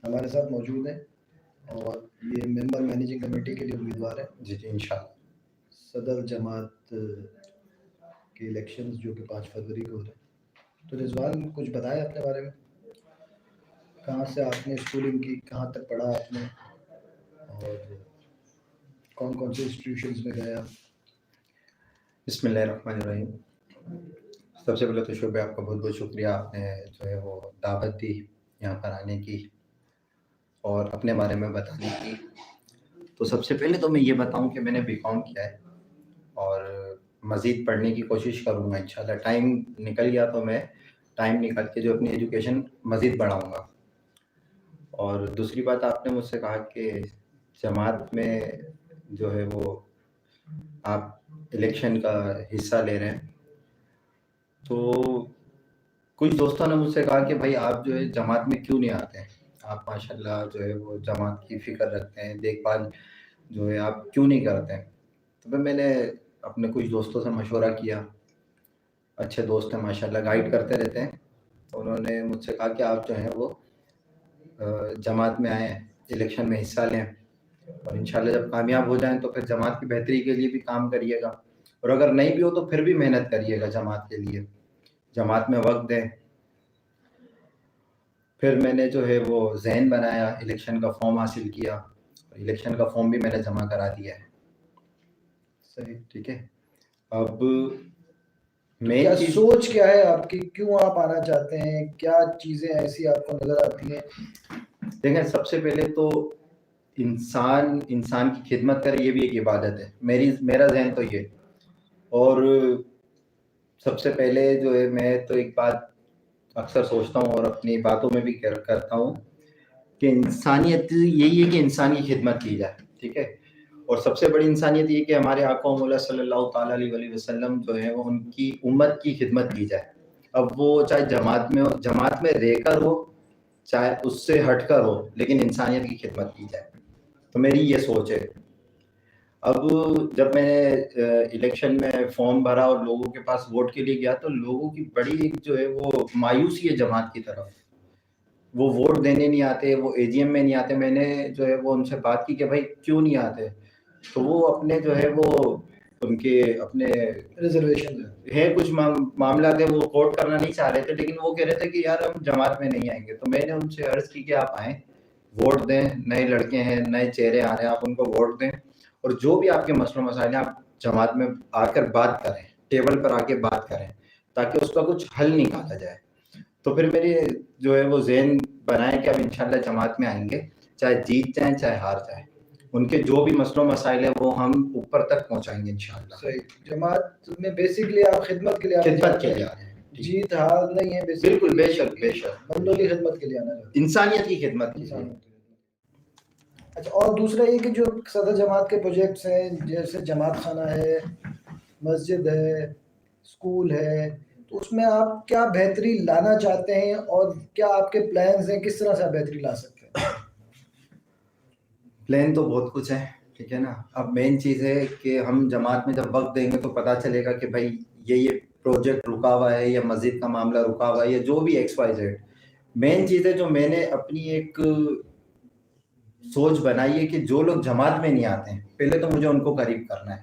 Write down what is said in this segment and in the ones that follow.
ہمارے ساتھ موجود ہیں اور یہ ممبر مینیجنگ کمیٹی کے لیے امیدوار ہیں. جی جی انشاءاللہ. صدر جماعت کے الیکشنز جو کہ 5 فروری کو ہو رہے ہیں. تو رضوان کچھ بتائیں اپنے بارے میں. کہاں سے آپ نے اسکولنگ کی, کہاں تک پڑھا آپ نے, اور کون کون سے انسٹیٹیوشنز میں گئے آپ؟ بسم اللہ الرحمن الرحیم. سب سے پہلے تو شعبہ آپ کا بہت بہت شکریہ, آپ نے جو ہے وہ دعوت دی یہاں پر آنے کی اور اپنے بارے میں بتانے کی. تو سب سے پہلے تو میں یہ بتاؤں کہ میں نے BCom کیا ہے اور مزید پڑھنے کی کوشش کروں گا انشاءاللہ. ٹائم نکل گیا تو میں ٹائم نکال کے جو اپنی ایجوکیشن مزید بڑھاؤں گا. اور دوسری بات, آپ نے مجھ سے کہا کہ جماعت میں جو ہے وہ آپ الیکشن کا حصہ لے رہے ہیں, تو کچھ دوستوں نے مجھ سے کہا کہ بھائی آپ جو ہے جماعت میں کیوں نہیں آتے ہیں, آپ ماشاءاللہ جو ہے وہ جماعت کی فکر رکھتے ہیں, دیکھ بھال جو ہے آپ کیوں نہیں کرتے ہیں. تو پھر میں نے اپنے کچھ دوستوں سے مشورہ کیا, اچھے دوست ہیں ماشاءاللہ, گائیڈ کرتے رہتے ہیں. تو انہوں نے مجھ سے کہا کہ آپ جو ہیں وہ جماعت میں آئیں, الیکشن میں حصہ لیں, اور انشاءاللہ جب کامیاب ہو جائیں تو پھر جماعت کی بہتری کے لیے بھی کام کریے گا, اور اگر نہیں بھی ہو تو پھر بھی محنت کریے گا جماعت کے لیے, جماعت میں وقت دیں. پھر میں نے جو ہے وہ ذہن بنایا, الیکشن کا فارم حاصل کیا, الیکشن کا فارم بھی میں نے جمع کرا دیا ہے. صحیح, ٹھیک ہے. اب کیا سوچ کیا ہے آپ کی, کیوں آپ آنا چاہتے ہیں, کیا چیزیں ایسی آپ کو نظر آتی ہیں؟ دیکھیں, سب سے پہلے تو انسان کی خدمت کرے, یہ بھی ایک عبادت ہے. میرا ذہن تو یہ, اور سب سے پہلے جو ہے میں تو ایک بات اکثر سوچتا ہوں اور اپنی باتوں میں بھی کرتا ہوں کہ انسانیت یہی ہے کہ انسان کی خدمت کی جائے. ٹھیک ہے. اور سب سے بڑی انسانیت یہ کہ ہمارے آقا مولا صلی اللہ تعالیٰ علیہ وسلم جو ہے وہ ان کی امت کی خدمت کی جائے. اب وہ چاہے جماعت میں ہو, جماعت میں رہ کر ہو, چاہے اس سے ہٹ کر ہو, لیکن انسانیت کی خدمت کی جائے. تو میری یہ سوچ ہے. اب جب میں نے الیکشن میں فارم بھرا اور لوگوں کے پاس ووٹ کے لیے گیا, تو لوگوں کی بڑی جو ہے وہ مایوسی ہے جماعت کی طرف. وہ ووٹ دینے نہیں آتے, وہ AGM میں نہیں آتے. میں نے جو ہے وہ ان سے بات کی کہ بھائی کیوں نہیں آتے, تو وہ اپنے جو ہے وہ ان کے اپنے ریزرویشن ہے کچھ معاملات ہے, وہ کوٹ کرنا نہیں چاہ رہے تھے, لیکن وہ کہہ رہے تھے کہ یار ہم جماعت میں نہیں آئیں گے. تو میں نے ان سے عرض کی کہ آپ آئیں, ووٹ دیں, نئے لڑکے ہیں, نئے چہرے آ رہے ہیں, آپ ان کو ووٹ دیں, اور جو بھی آپ کے مسئلے مسائل ہیں آپ جماعت میں آ کر بات کریں, ٹیبل پر آ کے بات کریں, تاکہ اس کا کچھ حل نکالا جائے. تو پھر میری جو ہے وہ ذہن بنائے کہ اب انشاءاللہ جماعت میں آئیں گے, چاہے جیت جائیں چاہے ہار جائیں, ان کے جو بھی مسئلوں مسائل ہیں وہ ہم اوپر تک پہنچائیں گے انشاءاللہ. صحیح. جماعت میں بیسکلی آپ خدمت کے لیے آ رہے ہیں, جیت ہار نہیں ہے, بالکل, بے شک بے شک, بندوں کی خدمت کے لیے آنا چاہتے ہیں, انسانیت کی خدمت کے لیے. اچھا, اور دوسرا یہ کہ جو صدر جماعت کے پروجیکٹس ہیں, جیسے جماعت خانہ ہے, مسجد ہے, اسکول ہے, تو اس میں آپ کیا بہتری لانا چاہتے ہیں, اور کیا آپ کے پلانز ہیں, کس طرح سے آپ بہتری لا سکتے ہیں؟ پلان تو بہت کچھ ہے, ٹھیک ہے نا. اب مین چیز ہے کہ ہم جماعت میں جب وقت دیں گے تو پتہ چلے گا کہ بھائی یہ پروجیکٹ رکا ہوا ہے, یا مسجد کا معاملہ رکا ہوا ہے, یا جو بھی XYZ. مین چیز ہے جو میں نے اپنی ایک سوچ بنائی ہے کہ جو لوگ جماعت میں نہیں آتے ہیں, پہلے تو مجھے ان کو قریب کرنا ہے.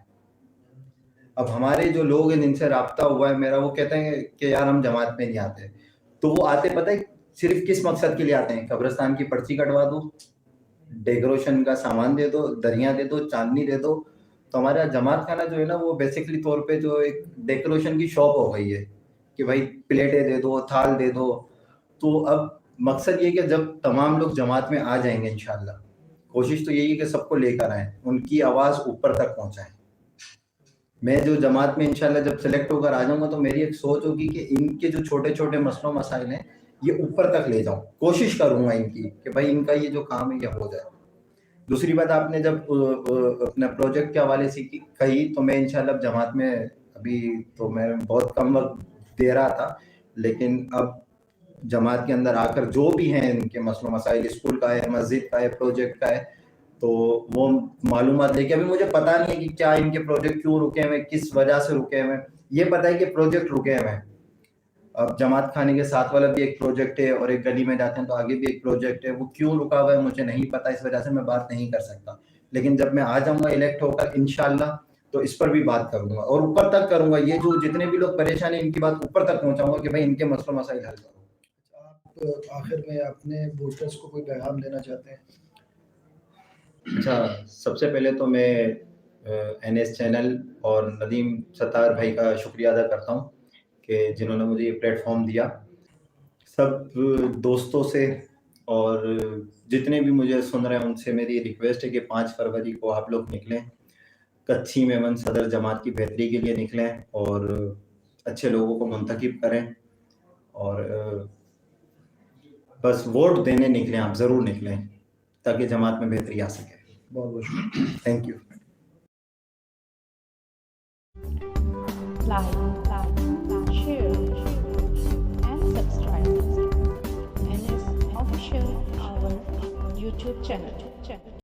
اب ہمارے جو لوگ ہیں جن سے رابطہ ہوا ہے میرا, وہ کہتے ہیں کہ یار ہم جماعت میں نہیں آتے. تو وہ آتے پتہ ہے صرف کس مقصد کے لیے آتے ہیں, قبرستان کی پرچی کٹوا دو, ڈیکوریشن کا سامان دے دو, دریاں دے دو, چاندنی دے دو. تو ہمارا جماعت خانہ جو ہے نا وہ بیسکلی طور پہ جو ایک ڈیکوریشن کی شاپ ہو گئی ہے کہ بھائی پلیٹیں دے دو, تھال دے دو. تو اب مقصد یہ کہ جب تمام لوگ جماعت میں آ جائیں گے انشاءاللہ, کوشش تو یہی ہے کہ سب کو لے کر آئیں, ان کی آواز اوپر تک پہنچائیں. میں جو جماعت میں انشاءاللہ جب سلیکٹ ہو کر آ جاؤں گا تو میری ایک سوچ ہوگی کہ ان کے جو چھوٹے چھوٹے مسئلوں مسائل ہیں یہ اوپر تک لے جاؤں, کوشش کروں گا ان کی کہ بھائی ان کا یہ جو کام ہے یہ ہو جائے. دوسری بات, آپ نے جب اپنے پروجیکٹ کے حوالے سے کہی, تو میں انشاءاللہ جماعت میں ابھی تو میں بہت کم وقت دے رہا تھا, لیکن اب جماعت کے اندر آ کر جو بھی ہیں ان کے مسئلہ مسائل, اسکول کا ہے, مسجد کا ہے, پروجیکٹ کا ہے, تو وہ معلومات لے کے, ابھی مجھے پتا نہیں ہے کہ کیا ان کے پروجیکٹ کیوں رکے ہوئے, کس وجہ سے رکے ہوئے. یہ پتا ہے کہ پروجیکٹ رکے ہوئے ہیں, اب جماعت خانے کے ساتھ والا بھی ایک پروجیکٹ ہے اور ایک گلی میں جاتے ہیں تو آگے بھی ایک پروجیکٹ ہے, وہ کیوں رکا ہوا ہے مجھے نہیں پتا, اس وجہ سے میں بات نہیں کر سکتا. لیکن جب میں آ جاؤں گا الیکٹ ہو کر انشاءاللہ تو اس پر بھی بات کروں گا اور اوپر تک کروں گا. یہ جو جتنے بھی لوگ پریشان ہیں ان کی بات اوپر تک پہنچاؤں گا کہ بھائی ان کے مسئلہ مسائل حل کرو. آپ آخر میں اپنے ووٹرز کو کوئی پیغام دینا چاہتے ہیں؟ اچھا, سب سے پہلے تو میں این ایس چینل اور ندیم ستار بھائی کا شکریہ ادا کرتا ہوں کہ جنہوں نے مجھے یہ پلیٹ فارم دیا. سب دوستوں سے اور جتنے بھی مجھے سن رہے ہیں ان سے میری ریکویسٹ ہے کہ 5 فروری کو آپ لوگ نکلیں, کچھی میمن صدر جماعت کی بہتری کے لیے نکلیں اور اچھے لوگوں کو منتخب کریں اور بس ووٹ دینے نکلیں, آپ ضرور نکلیں تاکہ جماعت میں بہتری آ سکے. بہت بہت شکریہ. Thank you. Like, share, and subscribe. NS Official, our YouTube channel.